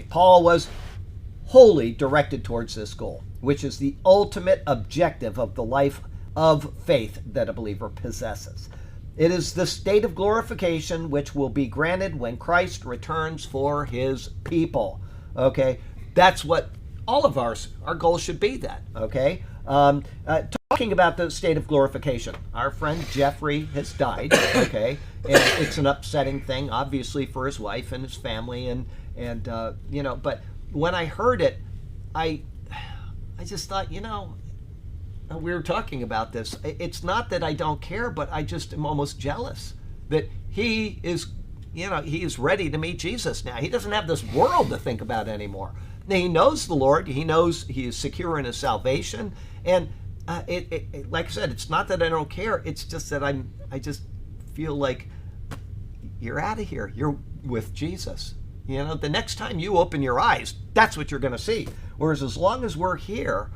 Paul was wholly directed towards this goal, which is the ultimate objective of the life of faith that a believer possesses. It is the state of glorification which will be granted when Christ returns for his people. Okay, that's what all of our goals should be. That okay. Talking about the state of glorification, our friend Jeffrey has died. Okay, and it's an upsetting thing, obviously, for his wife and his family, and But when I heard it, I just thought, we were talking about this. It's not that I don't care, but I just am almost jealous that he is, he is ready to meet Jesus now. He doesn't have this world to think about anymore. Now, he knows the Lord. He knows he is secure in his salvation. And like I said, it's not that I don't care. It's just that I just feel like you're out of here. You're with Jesus. The next time you open your eyes, that's what you're going to see. Whereas as long as we're here,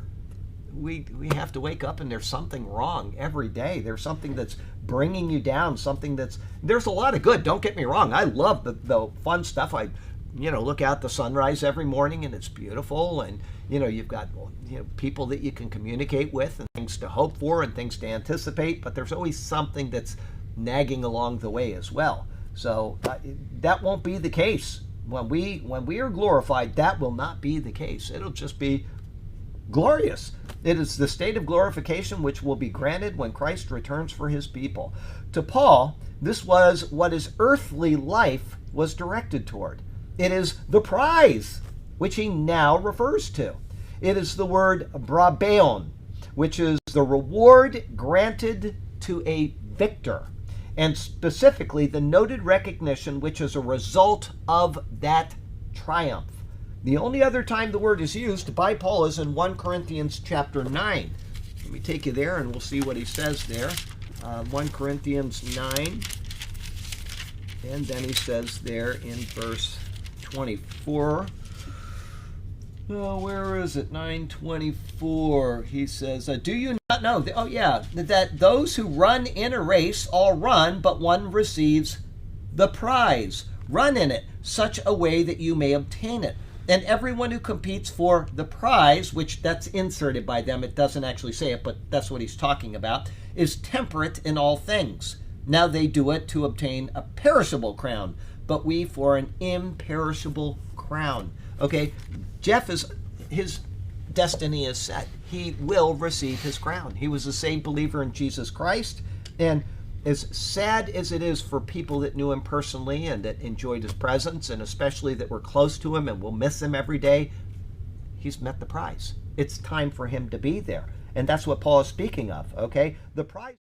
we have to wake up and there's something wrong every day. There's something that's bringing you down, there's a lot of good. Don't get me wrong. I love the fun stuff. I look out the sunrise every morning and it's beautiful. And, you've got people that you can communicate with and things to hope for and things to anticipate. But there's always something that's nagging along the way as well. So that won't be the case. When we are glorified, that will not be the case. It'll just be glorious. It is the state of glorification which will be granted when Christ returns for his people. To Paul, this was what his earthly life was directed toward. It is the prize which he now refers to. It is the word brabbeon, which is the reward granted to a victor, and specifically the noted recognition which is a result of that triumph. The only other time the word is used by Paul is in 1 Corinthians chapter 9. Let me take you there and we'll see what he says there. 1 Corinthians 9. And then he says there in verse 24. Oh, where is it? 9:24. He says, do you not know, that those who run in a race all run, but one receives the prize. Run in it such a way that you may obtain it. And everyone who competes for the prize, which that's inserted by them, it doesn't actually say it, but that's what he's talking about, is temperate in all things. Now they do it to obtain a perishable crown, but we for an imperishable crown. Okay, his destiny is set. He will receive his crown. He was a saved believer in Jesus Christ, and as sad as it is for people that knew him personally and that enjoyed his presence, and especially that were close to him and will miss him every day, he's met the prize. It's time for him to be there. And that's what Paul is speaking of, okay? The prize.